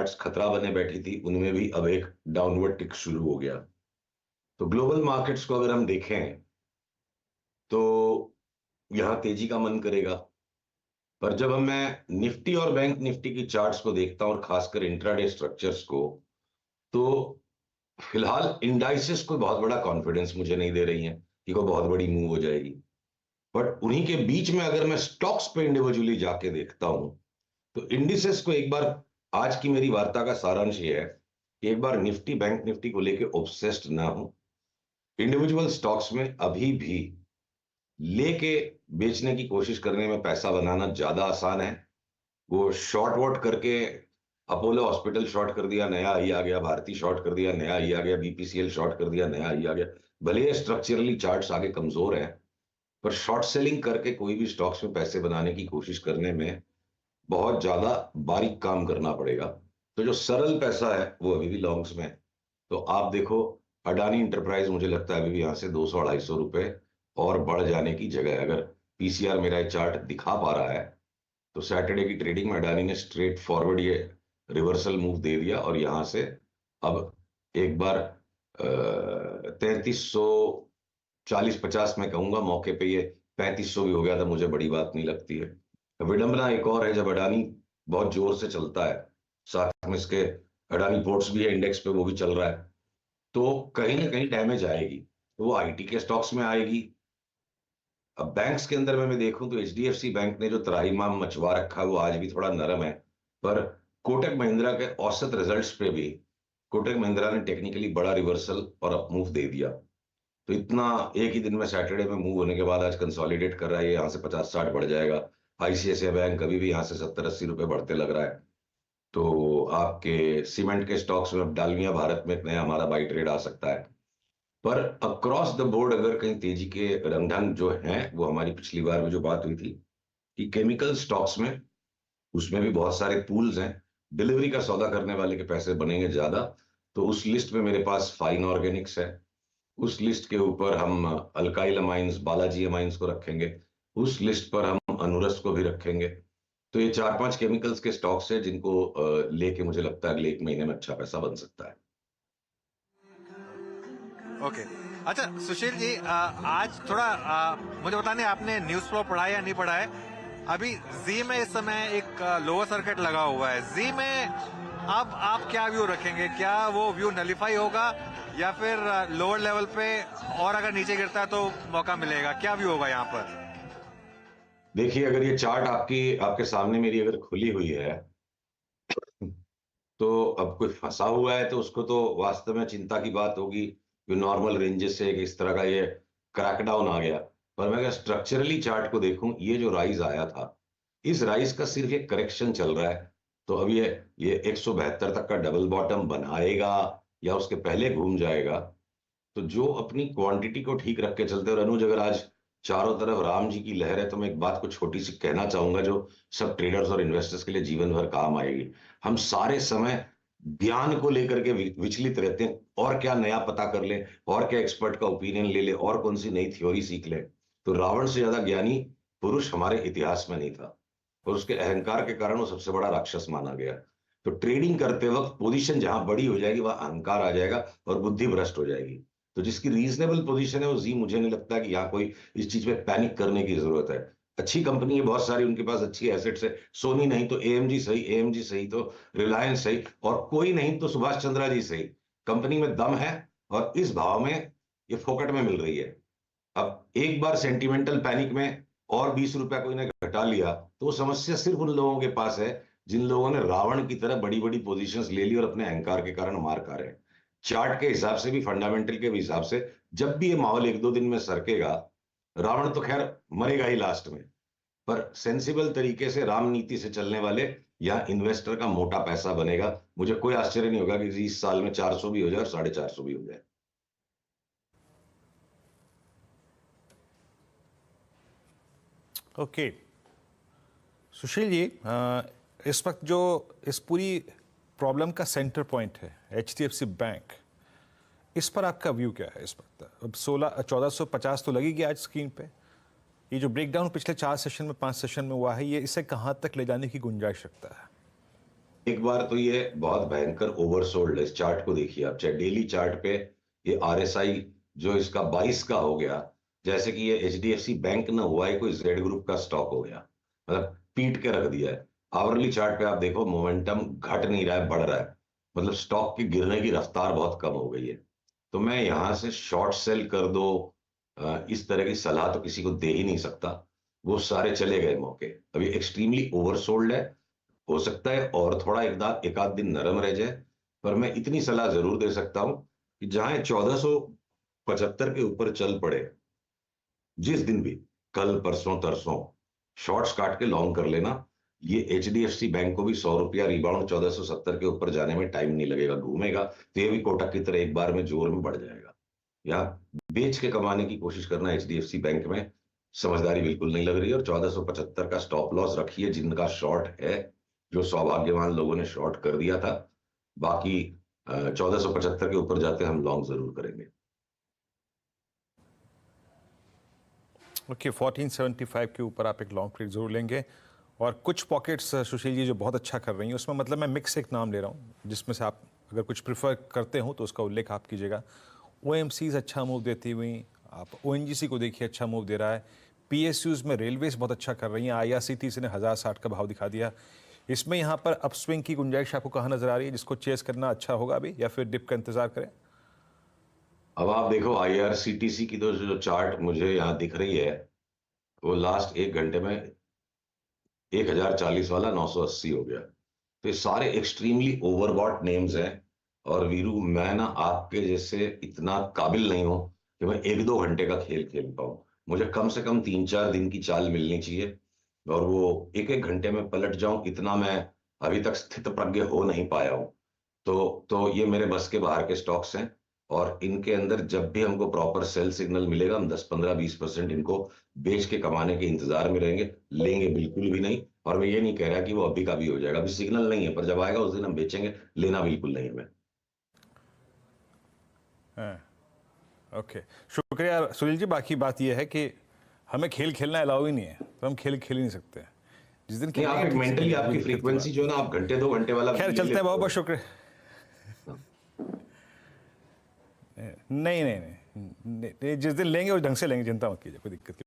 Charts खतरा बने बैठी थी, उनमें भी अब एक डाउनवर्ड टिक शुरू हो गया। तो ग्लोबल मार्केट्स को अगर हम देखें तो यहां तेजी का मन करेगा। पर जब हम मैं निफ्टी और बैंक निफ्टी की चार्ट्स को देखता हूं और खासकर इंट्राडे स्ट्रक्चर्स को, तो फिलहाल इंडाइसेस को बहुत बड़ा कॉन्फिडेंस मुझे नहीं दे रही हैं कि कोई बहुत बड़ी मूव हो जाएगी। बट उन्हीं के बीच में अगर मैं स्टॉक्स पे इंडिविजुअली जाके देखता हूं तो इंडिसेस को एक बार, आज की मेरी वार्ता का सारांश ये है कि एक बार निफ्टी बैंक निफ्टी को लेके ऑब्सेस्ड ना हो। इंडिविजुअल स्टॉक्स में अभी भी लेके बेचने की कोशिश करने में पैसा बनाना ज्यादा आसान है। वो शॉर्ट वॉट करके अपोलो हॉस्पिटल शॉर्ट कर दिया, नया ही आ गया, भारती शॉर्ट कर दिया, नया ही आ गया, बीपीसीएल शॉर्ट कर दिया, नया ही आ गया। भले ये स्ट्रक्चरली चार्ट्स आगे कमजोर है, पर शॉर्ट सेलिंग करके कोई भी स्टॉक्स में पैसे बनाने की कोशिश करने में बहुत ज्यादा बारीक काम करना पड़ेगा। तो जो सरल पैसा है वो अभी भी लॉन्ग्स में है। तो आप देखो, अडानी इंटरप्राइज मुझे लगता है अभी भी यहां से 200-250 रुपए और बढ़ जाने की जगह है। अगर पीसीआर मेरा चार्ट दिखा पा रहा है तो सैटरडे की ट्रेडिंग में अडानी ने स्ट्रेट फॉरवर्ड ये रिवर्सल मूव दे दिया और यहां से अब एक बार 3340-50 में कहूंगा, मौके पे ये 3500 भी हो गया था, मुझे बड़ी बात नहीं लगती है। विडंबना एक और है, जब अडानी बहुत जोर से चलता है, साथ में इसके अडानी पोर्ट्स भी है इंडेक्स पे, वो भी चल रहा है, तो कहीं ना कहीं डैमेज आएगी। तो वो आईटी के स्टॉक्स में आएगी। अब बैंक्स के अंदर में मैं देखूं तो एचडीएफसी बैंक ने जो त्राहिमाम मचवा रखा है वो आज भी थोड़ा नरम है। पर कोटक महिंद्रा के औसत रिजल्ट्स पे भी कोटक महिंद्रा ने टेक्निकली बड़ा रिवर्सल और अप मूव दे दिया। तो इतना एक ही दिन में सैटरडे में मूव होने के बाद आज कंसोलिडेट कर रहा है, यहाँ से 50-60 बढ़ जाएगा। आईसीआईसीआई बैंक अभी भी यहाँ से 70-80 रुपए बढ़ते लग रहा है। तो आपके सीमेंट के स्टॉक्स में अब डालमिया भारत में एक नया हमारा बाई ट्रेड आ सकता है। पर अक्रॉस द बोर्ड अगर कहीं तेजी के रंगढंग जो हैं, वो हमारी पिछली बार में जो बात हुई थी कि केमिकल स्टॉक्स में, उसमें भी बहुत सारे पूल्स हैं, डिलीवरी का सौदा करने वाले के पैसे बनेंगे ज्यादा। तो उस लिस्ट में मेरे पास फाइन ऑर्गेनिक्स है, उस लिस्ट के ऊपर हम अल्काइल अमाइंस, बालाजी अमाइंस को रखेंगे, उस लिस्ट पर हम अनुरस को भी रखेंगे। तो ये 4-5 केमिकल्स के स्टॉक्स है जिनको लेके मुझे लगता है अगले एक महीने में अच्छा पैसा बन सकता है। ओके। अच्छा सुशील जी, आज थोड़ा मुझे बताने, आपने न्यूज फ्लो पढ़ा है या नहीं पढ़ा है? अभी जी में इस समय एक लोअर सर्किट लगा हुआ है। जी में अब आप क्या व्यू रखेंगे? क्या वो व्यू नलिफाई होगा या फिर लोअर लेवल पे और अगर नीचे गिरता है तो मौका मिलेगा? क्या व्यू होगा यहाँ पर? देखिए, अगर ये चार्ट आपके सामने मेरी अगर खुली हुई है तो अब कोई फंसा हुआ है तो उसको तो वास्तव में चिंता की बात होगी कि नॉर्मल रेंजेस से इस तरह का ये क्रैकडाउन आ गया। पर मैं अगर स्ट्रक्चरली चार्ट को देखूं, ये जो राइज आया था, इस राइज का सिर्फ एक करेक्शन चल रहा है। तो अब ये 172 तक का डबल बॉटम बनाएगा या उसके पहले घूम जाएगा। तो जो अपनी क्वांटिटी को ठीक रख के चलते, और अनुज अगर आज चारों तरफ राम जी की लहर है तो मैं एक बात को छोटी सी कहना चाहूंगा जो सब ट्रेडर्स और इन्वेस्टर्स के लिए जीवन भर काम आएगी। हम सारे समय ज्ञान को लेकर के विचलित रहते हैं, और क्या नया पता कर ले, और क्या एक्सपर्ट का ओपिनियन ले ले, और कौन सी नई थ्योरी सीख ले। तो रावण से ज्यादा ज्ञानी पुरुष हमारे इतिहास में नहीं था, और उसके अहंकार के कारण वो सबसे बड़ा राक्षस माना गया। तो ट्रेडिंग करते वक्त पोजीशन जहां बड़ी हो जाएगी वहां अहंकार आ जाएगा और बुद्धि भ्रष्ट हो जाएगी। तो जिसकी रीजनेबल पोजीशन है वो जी, मुझे नहीं लगता कि यहाँ कोई इस चीज में पैनिक करने की जरूरत है। अच्छी कंपनी है बहुत सारी, उनके पास अच्छी एसेट्स है। सोनी नहीं तो एएमजी सही, एएमजी सही तो रिलायंस सही, और कोई नहीं तो सुभाष चंद्रा जी सही। कंपनी में दम है और इस भाव में ये फोकट में मिल रही है। अब एक बार सेंटिमेंटल पैनिक में और 20 रुपया कोई ने घटा लिया तो वो समस्या सिर्फ उन लोगों के पास है जिन लोगों ने रावण की तरह बड़ी बड़ी पोजीशंस ले ली और अपने अहंकार के कारण मार खा रहे हैं। चार्ट के हिसाब से भी, फंडामेंटल के भी हिसाब से, जब भी ये माहौल 1-2 दिन में सरकेगा, रावण तो खैर मरेगा ही लास्ट में, पर सेंसिबल तरीके से राम नीति से चलने वाले या इन्वेस्टर का मोटा पैसा बनेगा। मुझे कोई आश्चर्य नहीं होगा कि इस साल में 400 भी हो जाए और 450 भी हो जाए। ओके सुशील जी, इस वक्त जो इस पूरी प्रॉब्लम का सेंटर पॉइंट है एचडीएफसी बैंक, इस पर आपका व्यू क्या है इस वक्त? अब 1450 तो लगेगी आज स्क्रीन पे। ये जो ब्रेकडाउन पिछले 4 सेशन में 5 सेशन में हुआ है, ये इसे कहाँ तक ले जाने की गुंजाइश रखता है? एक बार तो ये बहुत भयंकर ओवरसोल्ड है। इस चार्ट को देखिए आप, चाहे डेली चार्ट पे ये आरएसआई जो इसका 22 का हो गया, जैसे कि ये एचडीएफसी बैंक ना हुआ है कोई जेड ग्रुप का स्टॉक हो गया, मतलब पीट के रख दिया है। आवरली चार्ट पे आप देखो मोमेंटम घट नहीं रहा है, बढ़ रहा है, मतलब स्टॉक की गिरने की रफ्तार बहुत कम हो गई है। तो मैं यहां से शॉर्ट सेल कर दो, इस तरह की सलाह तो किसी को दे ही नहीं सकता। वो सारे चले गए मौके, अभी एक्सट्रीमली ओवरसोल्ड है। हो सकता है और थोड़ा एक आध दिन नरम रह जाए, पर मैं इतनी सलाह जरूर दे सकता हूं कि जहां 1475 के ऊपर चल पड़े जिस दिन भी, कल परसों तरसों, शॉर्ट्स काट के लॉन्ग कर लेना। ये एचडीएफसी बैंक को भी 100 रुपया रिबाउंड 1470 के ऊपर जाने में टाइम नहीं लगेगा, घूमेगा तो ये भी कोटक की तरह एक बार में जोर में बढ़ जाएगा। या बेच के कमाने की कोशिश करना एचडीएफसी बैंक में समझदारी बिल्कुल नहीं लग रही है। और 1475 का स्टॉप लॉस रखिए जिनका शॉर्ट है, जो सौभाग्यवान लोगों ने शॉर्ट कर दिया था। बाकी 1475 के ऊपर जाते हम लॉन्ग जरूर करेंगे। ओके, 1475 के ऊपर आप एक लॉन्ग ट्रेड जरूर लेंगे। और कुछ पॉकेट्स सुशील जी जो बहुत अच्छा कर रही हैं, उसमें मतलब मैं मिक्स एक नाम ले रहा हूँ जिसमें से आप अगर कुछ प्रिफर करते हो तो उसका उल्लेख आप कीजिएगा। ओएमसीज अच्छा मूव देती हुई, आप ओएनजीसी को देखिए अच्छा मूव दे रहा है। पीएसयूज में रेलवेज बहुत अच्छा कर रही हैं, आईआरसीटीसी ने 1060 का भाव दिखा दिया। इसमें यहाँ पर अपस्विंग की गुंजाइश आपको कहाँ नजर आ रही है जिसको चेस करना अच्छा होगा अभी, या फिर डिप का इंतजार करें? अब आप देखो आईआरसीटीसी की तो जो चार्ट मुझे यहाँ दिख रही है, वो लास्ट 1 घंटे में 1040 वाला 980 हो गया। तो ये सारे एक्सट्रीमली ओवरबॉट नेम्स हैं। और वीरू, मैं ना आपके जैसे इतना काबिल नहीं हूं कि मैं 1-2 घंटे का खेल खेल पाऊं। मुझे कम से कम 3-4 दिन की चाल मिलनी चाहिए, और वो 1-1 घंटे में पलट जाऊं, इतना मैं अभी तक स्थित प्रज्ञ हो नहीं पाया हूं। तो ये मेरे बस के बाहर के स्टॉक्स हैं। और इनके अंदर जब भी हमको प्रॉपर सेल सिग्नल मिलेगा, हम 10-15-20% इनको बेच के कमाने के इंतजार में रहेंगे, लेंगे बिल्कुल भी नहीं। और मैं ये नहीं कह रहा कि वो अभी का भी हो जाएगा, अभी सिग्नल नहीं है, पर जब आएगा उस दिन हम बेचेंगे, लेना बिल्कुल नहीं है हमें। हाँ, ओके, शुक्रिया सुनील जी। बाकी बात यह है कि हमें खेल खेलना अलाउ ही नहीं है, तो हम खेल खेल ही नहीं सकते। जिस दिन नहीं, आप खेलेंगे एक ठीक से मेंटली खेलेंगे, कोई आपकी दिक्कत की फ्रीक्वेंसी बात जो है ना, आप घंटे 2 घंटे वाला नहीं। खैर, ले चलते हैं, लेते बहुत हो। बहुत शुक्रिया। नहीं नहीं नहीं, नहीं, नहीं, जिस दिन लेंगे उस ढंग से लेंगे, चिंता मत कीजिए, कोई दिक्कत की